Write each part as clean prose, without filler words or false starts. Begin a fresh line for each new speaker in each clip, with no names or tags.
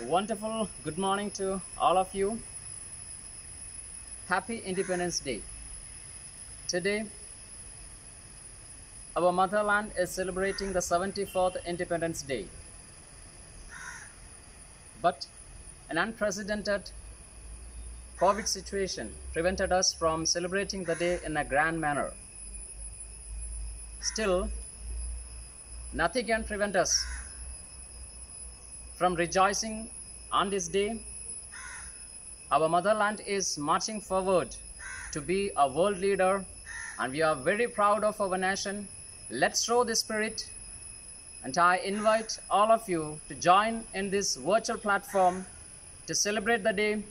wonderful good morning to all of you. Happy Independence Day. Today, our motherland is celebrating the 74th Independence Day. But an unprecedented COVID situation prevented us from celebrating the day in a grand manner. Still, nothing can prevent us from rejoicing on this day. Our motherland is marching forward to be a world leader, and we are very proud of our nation. Let's show this spirit, and I invite all of you to join in this virtual platform to celebrate the day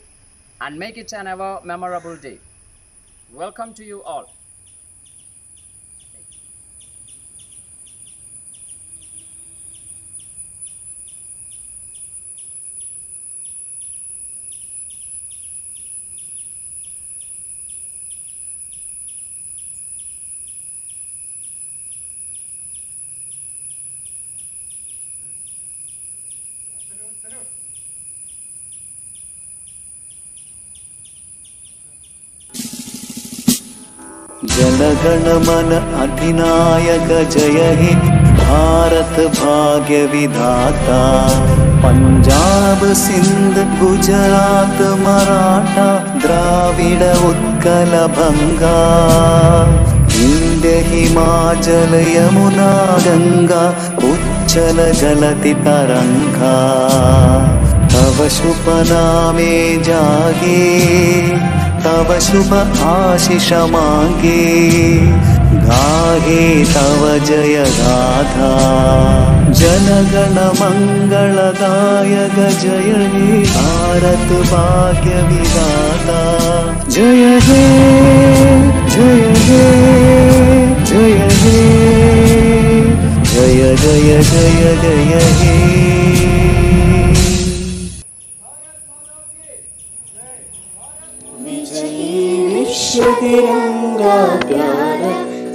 and make it an ever memorable day. Welcome to you all.
जनगण मन अधिनायक जय हे भारत भाग्य विधाता। पंजाब सिंध गुजरात मराठा द्राविड उत्कल बंगा। विंध्य हिमाचल यमुना गंगा उच्चल जलति तरंगा। तव शुभ नामे जागे तव शुभ आशीष मांगे। गाहे तव जय गाथा जनगण मंगलदायक जय हे भारत भाग्य विधाता। जय हे जय हे जय हे जय जय जय जय हे।
विश्व तिरंगा प्यारा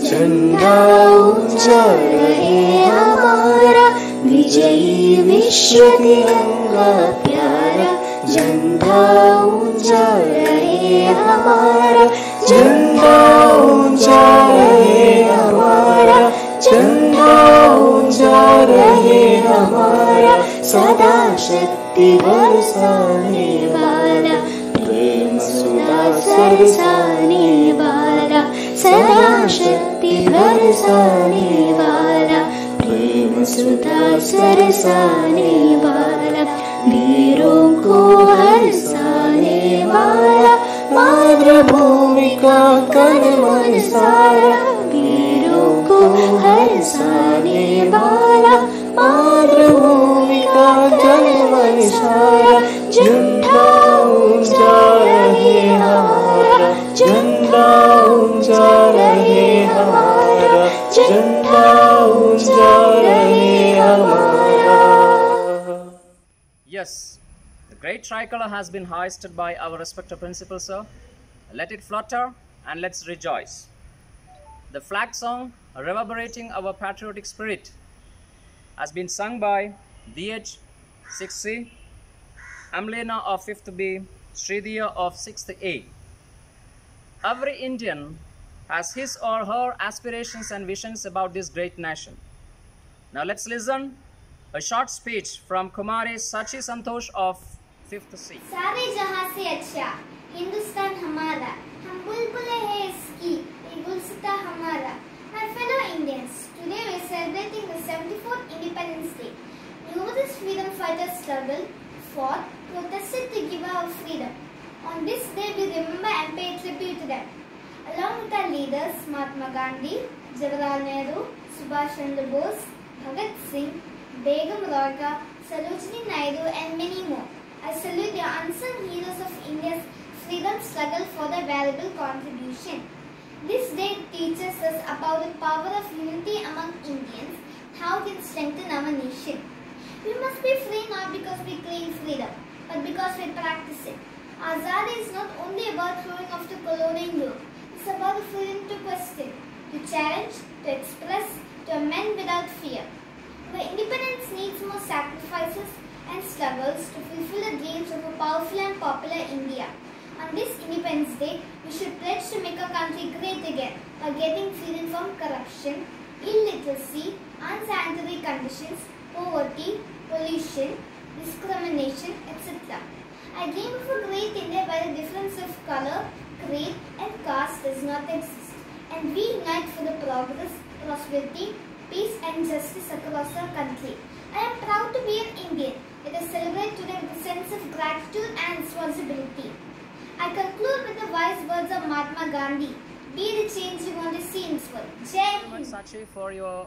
झंडा ऊंचा रहे हमारा। विजयी विश्व तिरंगा प्यारा झंडा ऊंचा रहे हमारा। झंडा ऊंचा रहे हमारा। झंडा ऊंचा रहे हमारा। सदा शक्ति बरसाने वाला प्रेम सुधा सरसाने वाला। सदा शक्ति बरसाने वाला प्रेम सुधा सरसाने वाला। वीरों को हरसाने वाला मातृभूमि का कण मन सारा। वीरों को हरसाने वाला मातृभूमि का कण मन सारा। झंडा ऊंचा रहे हमारा। झंडा ऊंचा रहे हमारा। झंडा ऊंचा रहे हमारा।
Yes, the great tricolor has been hoisted by our respected principal, sir. Let it flutter and let's rejoice. The flag song reverberating our patriotic spirit has been sung by DH 6C, Amlena of 5th B, Sridhya of 6th A. Every Indian has his or her aspirations and visions about this great nation. Now let's listen a short speech from Kumari Sachi Santosh of 5th C.
सारे जहां से अच्छा हिंदुस्तान हमारा। हम बुलबुलें हैं इसकी ये गुलसिता हमारा। My fellow Indians, today we are celebrating the 74th Independence Day. You know this freedom fighters struggle, fought, protested to give our freedom. On this day we remember and pay tribute to them. Along with our leaders Mahatma Gandhi, Jawaharlal Nehru, Subhash Chandra Bose, Bhagat Singh, Begum Royka, Sarojini Naidu and many more. I salute the unsung heroes of India's freedom struggle for their valuable contribution. This day teaches us about the power of unity among Indians, how it can strengthen our nation. We must be free not because we claim freedom, but because we practice it. Azadi is not only about throwing off the colonial yoke, it's about the freedom to question, to challenge, to express, to amend without fear. But independence needs more sacrifices and struggles to fulfill the dreams of a powerful and popular India. On this Independence Day, we should pledge to make our country great again by getting freedom from corruption, illiteracy, unsanitary conditions, poverty, pollution, discrimination, etc. I dream of a great India where the difference of color, creed and caste does not exist, and we unite for the progress, prosperity, peace and justice across our country. I am proud to be an Indian. Let us celebrate today with a sense of gratitude and responsibility. I conclude with the wise words of Mahatma Gandhi. Be the change you want to see in this world. Jai Hind.
Sachi, for your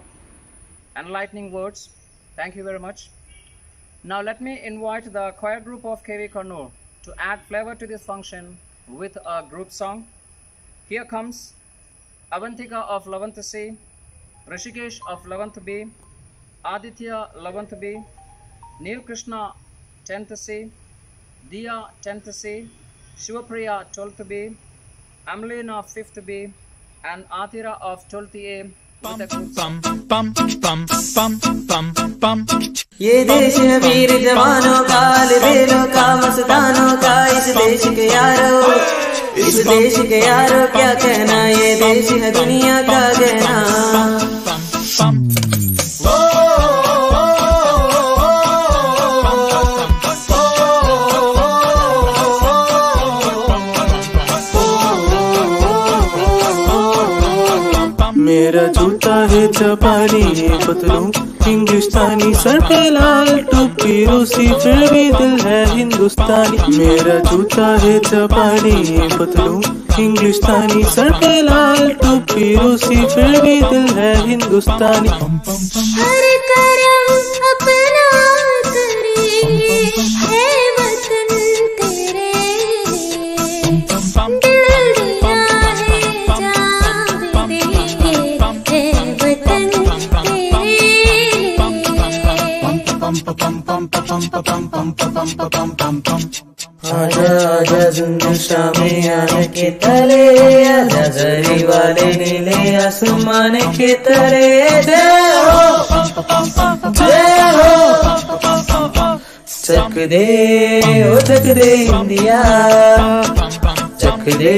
enlightening words. Thank you very much. Now let me invite the choir group of KV Kannur to add flavor to this function with a group song. Here comes Avantika of 11th C, Rishikesh of 11th B, Aditya 11th B, Neil Krishna 10th C, Diya 10th C, Shivapriya 12th B, Amelina 5th B, and Athira of 12th A.
ये देश है वीर जवानों का, अलबेलों का, मस्तानों का। इस देश के यारो, इस देश के यारो क्या कहना, ये देश है दुनिया का गहना।
मेरा जूता है जापानी, पतलून हिंदुस्तानी, सर पे लाल टोपी रूसी, फिर भी दिल है हिंदुस्तानी। मेरा जूता है जापानी, पतलून हिंदुस्तानी, सर पे लाल टोपी रूसी, फिर भी दिल है हिंदुस्तानी।
हर करम अपना करेंगे, है वतन तेरे लिए, दिल दिया है जान भी देंगे, है वतन तेरे लिए।
आजा आजा जुम्बिशा में आने के तले, आजा जरी वाले नीले आसमान के तले। जय हो, जय हो, चक दे ओ चक दे इंडिया, चक दे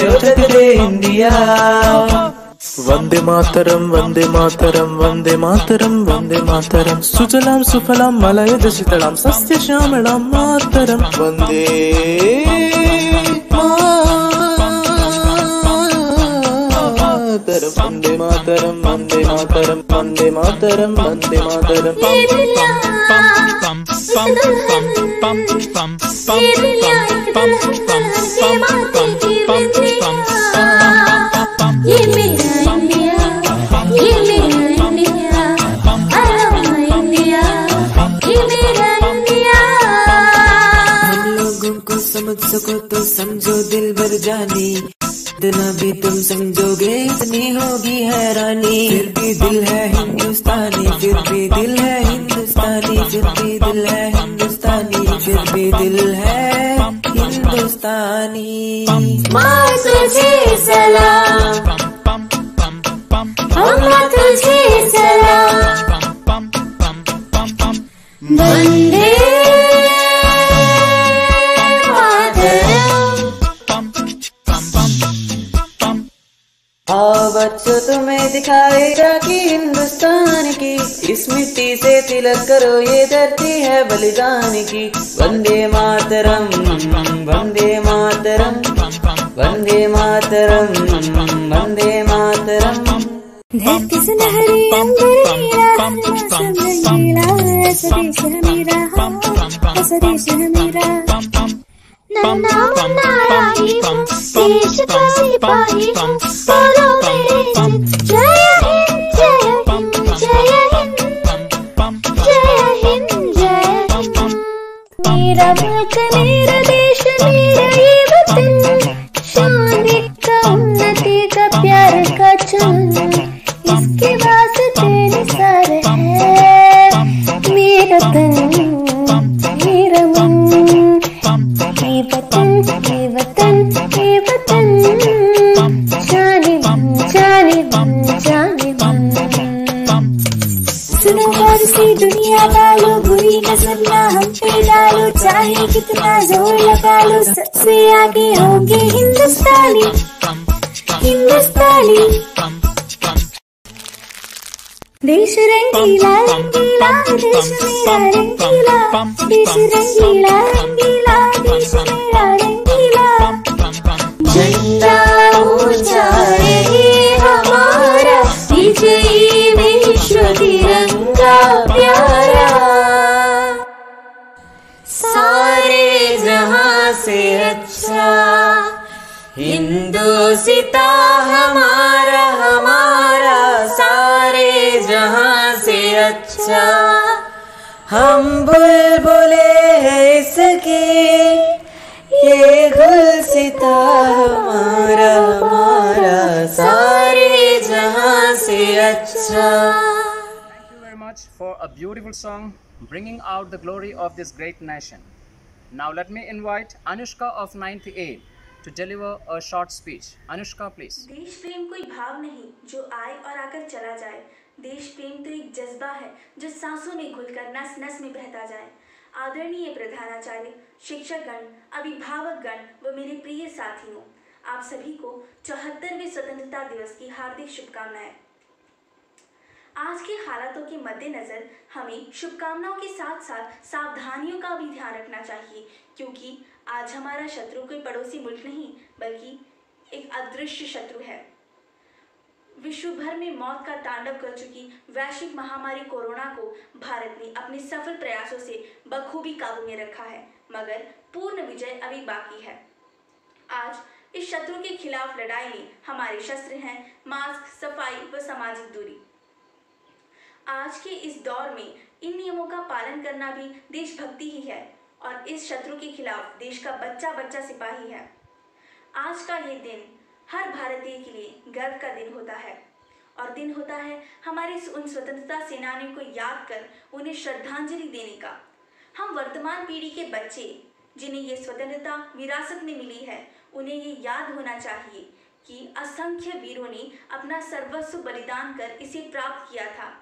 ओ चक दे इंडिया।
वंदे मातरम, वंदे मातरम, वंदे मातरम, वंदे मातरम, सुजलाम सुफलाम मलयज शीतलाम सस्य श्यामलाम मातरम। वंदे मातरम, वंदे मातरम, वंदे मातरम, वंदे मातरम, वंदे मातरम।
ये मेरा इंडिया, ये मेरा India, I love my India, ये मेरा इंडिया।
हम लोगों को समझ सको तो समझो दिल भर जानी, इतना भी तुम समझोगे इतनी होगी हैरानी। फिर भी दिल है हिंदुस्तानी, फिर भी दिल है हिंदुस्तानी, फिर भी दिल है हिंदुस्तानी, फिर भी दिल है हिंदुस्तानी।
माँ तुझे सलाम, अम्मा तुझे सलाम, वंदे
आओ बच्चों तुम्हें दिखाएगा कि हिंदुस्तान की इस मिट्टी से तिलक करो, ये धरती है बलिदान की। वंदे मातरम, वंदे मातरम, वंदे मातरम, वंदे मातरम।
धरती सुनहरी अंबर नीला, मौसम रंगीला, ऐसा देश है मेरा, ऐसा देश है मेरा। नन्ना मुन्ना राही हूँ, देश का सिपाही हूँ, बोलो मेरे जय हिंद, जय हिंद, जय हिंद, जय हिंद, जय हिंद। मेरा मुल्क, मेरा देश, मेरा ये वतन, शान का, उन्नति का, प्यार का चमन, इसके वास्ते निसार है मेरा तन, मेरा मन। ये वतन, ये वतन, ये वतन, शान वालों सबसे आगे होंगे हिंदुस्तानी, हिंदुस्तानी। देश रंगीला रंगीला देश मेरा रंगीला, देश रंगीला रंगीला देश मेरा रंगीला। झंडा ऊंचा रहे हमारा, विजयी विश्व तिरंगा प्यारा। सारे जहां से अच्छा हिंदुस्ता हमारा, हमारा सारे जहां से अच्छा। हम बुलबुले हैं इसके, ये गुलसिता हमारा, हमारा सारे जहां से अच्छा।
Thank you very much for a beautiful song bringing out the glory of this great nation. Now let me invite Anushka of 9th A to deliver a short speech. Anushka, please.
देश प्रेम कोई भाव नहीं जो आए और आकर चला जाए। देश प्रेम तो एक जज्बा है जो सांसों में घुलकर नस नस में बहता जाए। आदरणीय प्रधानाचार्य, शिक्षकगण, अभिभावकगण व मेरे प्रिय साथियों, आप सभी को 74वें स्वतंत्रता दिवस की हार्दिक शुभकामनाएं। आज के हालातों के मद्देनजर हमें शुभकामनाओं के साथ साथ सावधानियों का भी ध्यान रखना चाहिए, क्योंकि आज हमारा शत्रु कोई पड़ोसी मुल्क नहीं बल्कि एक अदृश्य शत्रु है। विश्व भर में मौत का तांडव कर चुकी वैश्विक महामारी कोरोना को भारत ने अपने सफल प्रयासों से बखूबी काबू में रखा है, मगर पूर्ण विजय अभी बाकी है। आज इस शत्रु के खिलाफ लड़ाई में हमारे शस्त्र हैं मास्क, सफाई व सामाजिक दूरी। आज के इस दौर में इन नियमों का पालन करना भी देशभक्ति ही है और इस शत्रु के खिलाफ देश का बच्चा बच्चा सिपाही है। आज का ये दिन हर भारतीय के लिए गर्व का दिन होता है और दिन होता है हमारे उन स्वतंत्रता सेनानियों को याद कर उन्हें श्रद्धांजलि देने का। हम वर्तमान पीढ़ी के बच्चे जिन्हें ये स्वतंत्रता विरासत में मिली है, उन्हें ये याद होना चाहिए कि असंख्य वीरों ने अपना सर्वस्व बलिदान कर इसे प्राप्त किया था।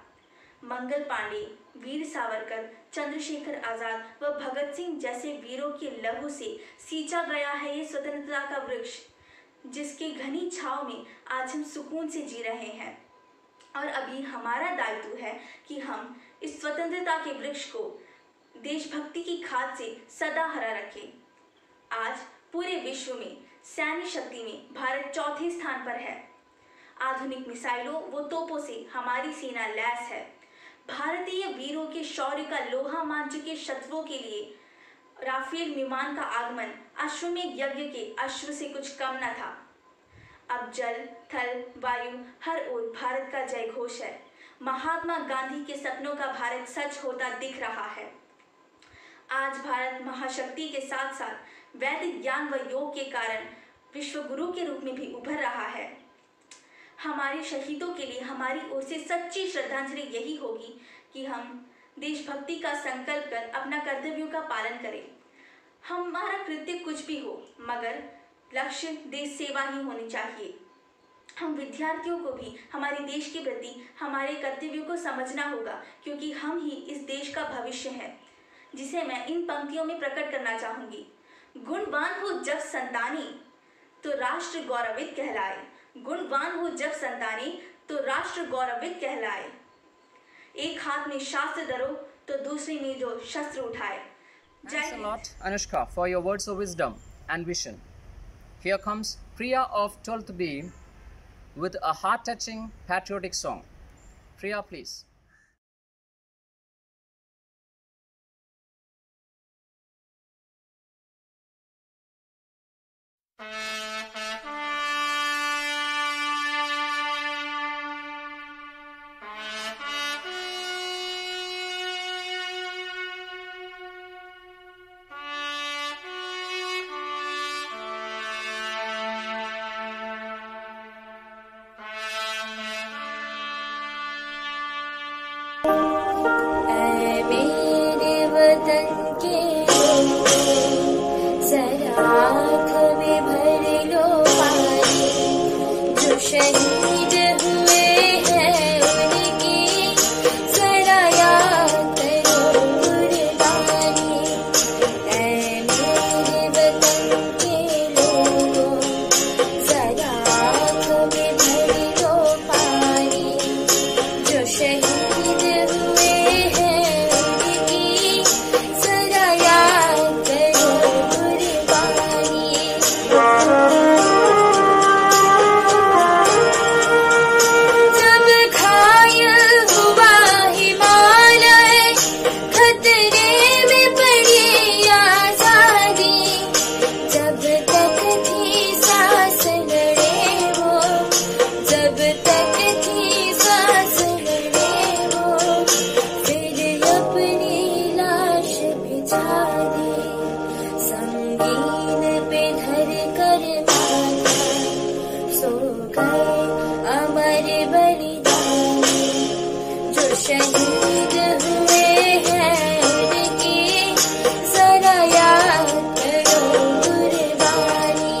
मंगल पांडे, वीर सावरकर, चंद्रशेखर आजाद व भगत सिंह जैसे वीरों के लहू से सींचा गया है ये स्वतंत्रता का वृक्ष, जिसके घनी छाव में आज हम सुकून से जी रहे हैं। और अभी हमारा दायित्व है कि हम इस स्वतंत्रता के वृक्ष को देशभक्ति की खाद से सदा हरा रखें। आज पूरे विश्व में सैन्य शक्ति में भारत चौथे स्थान पर है। आधुनिक मिसाइलों व तोपों से हमारी सेना लैस है। भारतीय वीरों के शौर्य का लोहा मान चुके शत्रुओं के लिए राफेल विमान का आगमन अश्वमेध यज्ञ के अश्व से कुछ कम न था। अब जल, थल, वायु हर ओर भारत का जय घोष है। महात्मा गांधी के सपनों का भारत सच होता दिख रहा है। आज भारत महाशक्ति के साथ साथ वैदिक ज्ञान व योग के कारण विश्व गुरु के रूप में भी उभर रहा है। हमारे शहीदों के लिए हमारी ओर से सच्ची श्रद्धांजलि यही होगी कि हम देशभक्ति का संकल्प कर अपना कर्तव्यों का पालन करें। हमारा कृत्य कुछ भी हो, मगर लक्ष्य देश सेवा ही होनी चाहिए। हम विद्यार्थियों को भी हमारे देश के प्रति हमारे कर्तव्यों को समझना होगा, क्योंकि हम ही इस देश का भविष्य है, जिसे मैं इन पंक्तियों में प्रकट करना चाहूंगी। गुणवान हो जब संतानी तो राष्ट्र गौरवित कहलाए, गुणवान हो जब संतानी तो राष्ट्र गौरवित कहलाए। एक हाथ में शास्त्र धरो तो दूसरे में जो शस्त्र उठाए।
Thanks a lot, Anushka, for your words of wisdom and vision. Here comes Priya of 12th B with a heart-touching patriotic song. Priya, please.
शहीद हुए हैं उनकी जरा याद करो कुर्बानी। ऐ मेरे वतन कर अमर बलिदानी, जो शहीद हुए हैं उनकी जरा याद करो कुर्बानी।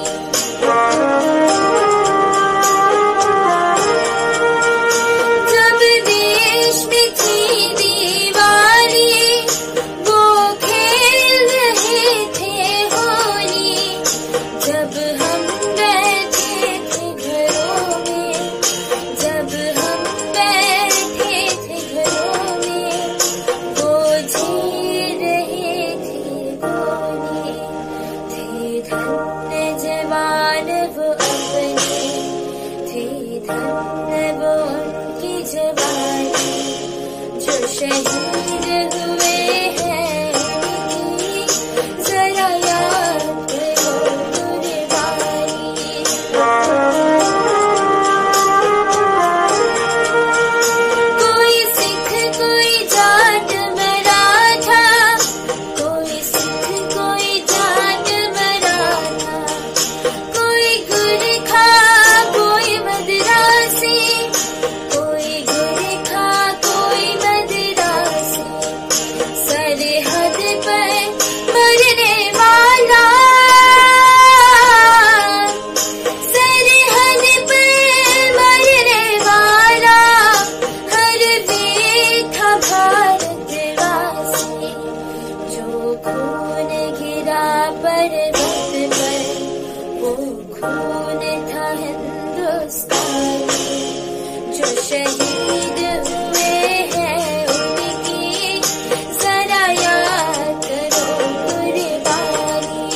जब देश में थी दीवानी, वो खेल रहे थे होली, जब हम बैठे थे घरों में, जब हम बैठे थे घरों में, वो झेल रहे थे गोली। थे धन्य जवान वो अपने, थे धन्य वो उनकी जवानी, जो शहीद हुए हैं उनकी जरा याद करो कुर्बानी। कोई सिख कोई जाट मराठा, कोई सिख कोई जाट मराठा, कोई गुरखा कोई मद्रासी, कोई गुरखा कोई मद्रासी, सरहद पर मरने वाला, सरहद पर मरने वाला, हर वीर था भारतवासी, जो खून गिरा पर्वत पर, वो खून था हिंदुस्तानी, जो शहीद हुए हैं उनकी जरा याद करो कुर्बानी।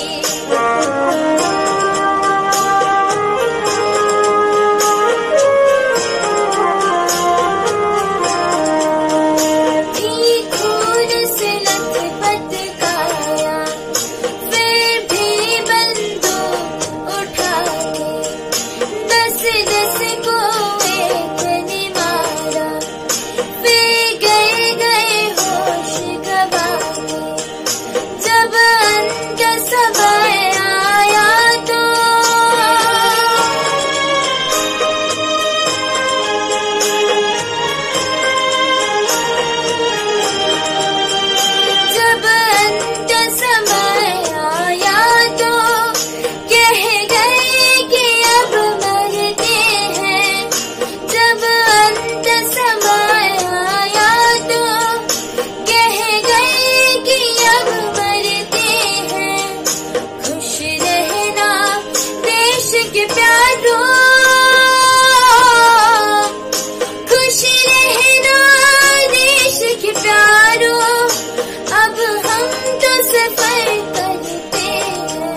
थी खून से लथपथ काया, फिर भी बंदूक उठा के 10-10 को एक ने मारा, फिर गए गए होश गवा के, जब अंत समय आया तो जब अंत समय आया तो कह गए कि अब मरते हैं, जब अंत समय आया तो कह गए कि अब मरते हैं। खुश रहना देश के प्यारों, खुश रहना देश के प्यारों, अब हम तो सफर करते हैं,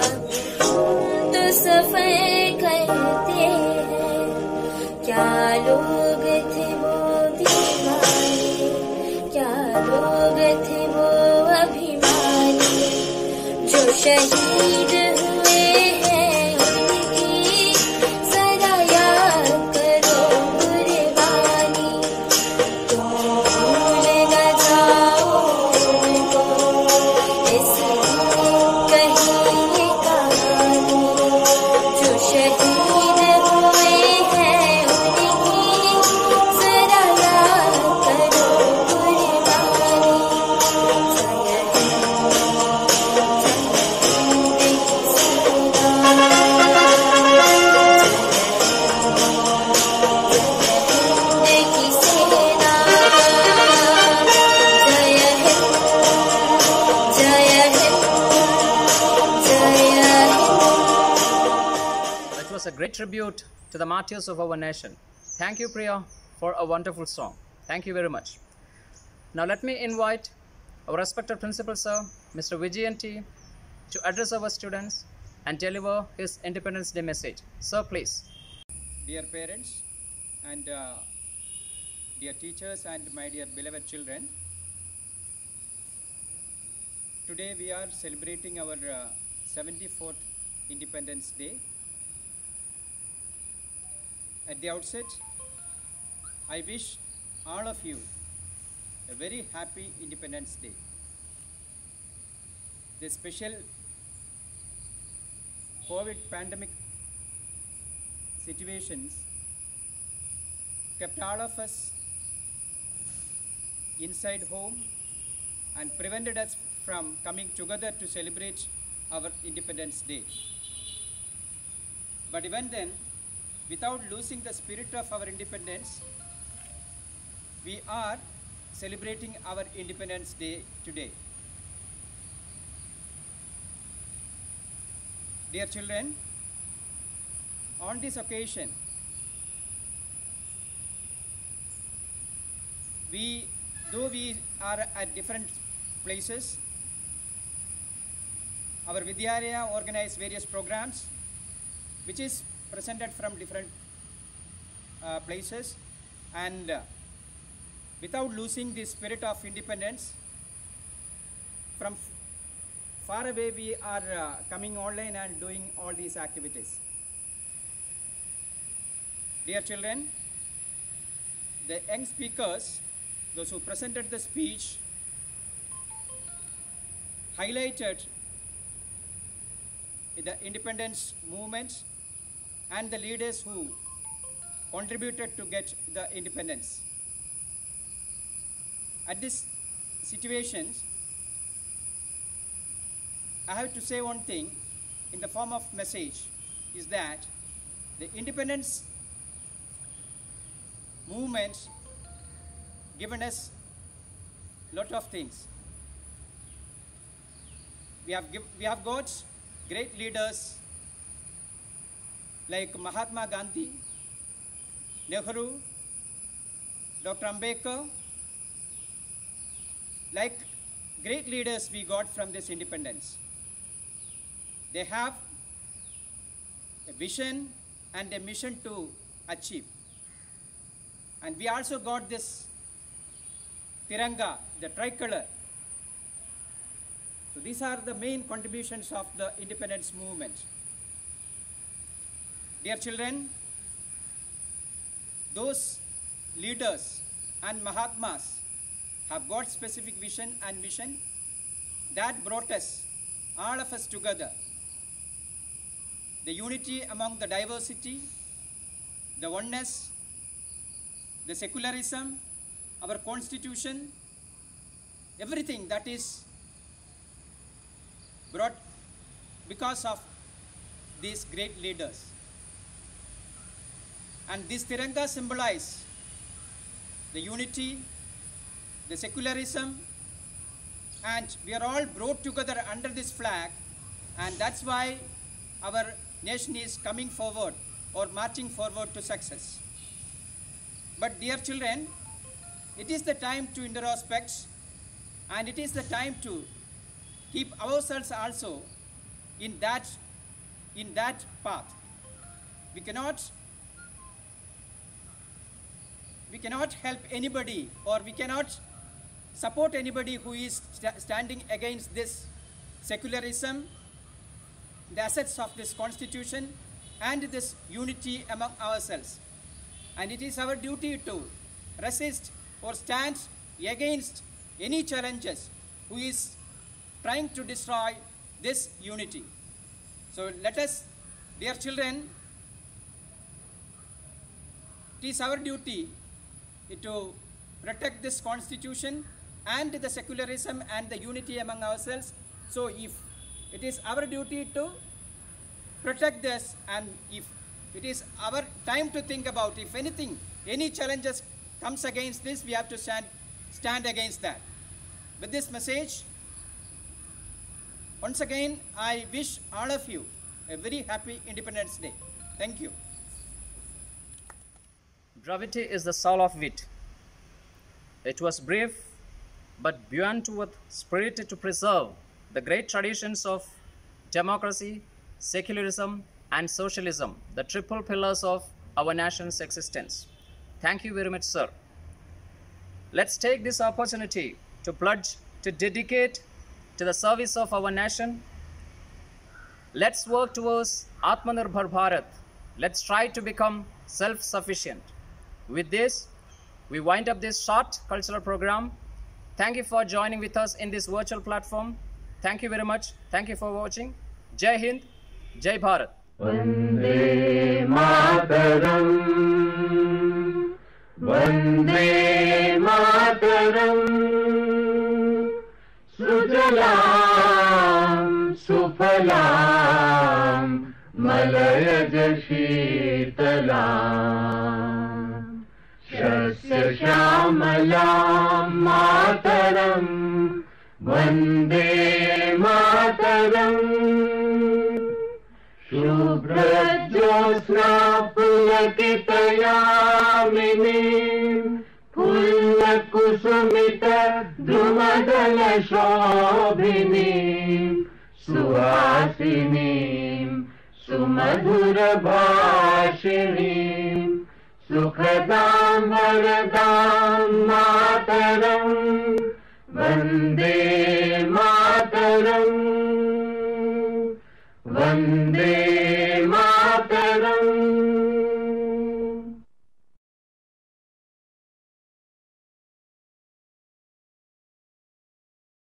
अब हम तो सफर करते हैं। क्या लोग थे वो दीवाने, क्या लोग थे वो अभिमानी, जो शहीद हुए हैं उनकी जरा याद करो कुर्बानी। तुम भूल न जाओ उनको, इसलिए कही ये कहानी, जो शहीद हुए हैं उनकी जरा याद करो कुर्बानी।
That was a great tribute to the martyrs of our nation. Thank you, Priya, for a wonderful song. Thank you very much. Now let me invite our respected principal, sir, Mr. Vijayan T, to address our students and deliver his Independence Day message. Sir, please.
Dear parents and dear teachers and my dear beloved children, today we are celebrating our 74th Independence Day. At the outset, I wish all of you a very happy Independence Day. The special COVID pandemic situations kept all of us inside home and prevented us from coming together to celebrate our Independence Day. But even then, without losing the spirit of our independence, we are celebrating our Independence Day today. Dear children, on this occasion, though we are at different places, our Vidyalaya organized various programs which is presented from different places, and without losing the spirit of independence, from far away we are coming online and doing all these activities. Dear children, the young speakers, those who presented the speech, highlighted the independence movement and the leaders who contributed to get the independence. At this situation, I have to say one thing in the form of message, is that the independence movement given us lot of things. We have got great leaders like Mahatma Gandhi, Nehru, Dr. Ambedkar, like great leaders we got from this independence. They have a vision and a mission to achieve. And we also got this Tiranga, the tricolor. So these are the main contributions of the independence movement. Dear children, those leaders and Mahatmas have got specific vision and mission that brought us, all of us together. The unity among the diversity, the oneness, the secularism, our constitution, everything that is brought because of these great leaders. And this Tiranga symbolize the unity, the secularism, and we are all brought together under this flag, and that's why our nation is coming forward or marching forward to success. But dear children, it is the time to introspect, and it is the time to keep ourselves also in that path. We cannot help anybody, or we cannot support anybody who is standing against this secularism, the assets of this constitution, and this unity among ourselves. And it is our duty to resist or stand against any challenges who is trying to destroy this unity. So let us, dear children, it is our duty to protect this constitution and the secularism and the unity among ourselves. So if it is our duty to protect this, and if it is our time to think about, if anything, any challenges comes against this, we have to stand against that. With this message, once again, I wish all of you a very happy Independence Day. Thank you.
Brevity is the soul of wit. It was brief, but buoyant with spirit to preserve the great traditions of democracy, secularism, and socialism, the triple pillars of our nation's existence. Thank you very much, sir. Let's take this opportunity to pledge to dedicate to the service of our nation. Let's work towards Atmanirbhar Bharat. Let's try to become self-sufficient. With this, we wind up this short cultural program. Thank you for joining with us in this virtual platform. Thank you very much. Thank you for watching. Jai Hind, Jai Bharat.
Vande Mataram Vande Mataram सुजलां सुफलां मलयज शीतलां शस्यश्यामलां मातरम् वन्दे मातरम् शुभ्रज्योत्स्ना पुलकितयामिनीं फुल्लकुसुमित द्रुमदलशोभिनीं सुहासिनीं सुमधुरभाषिणीं सुखदां वरदां मातरम् वन्दे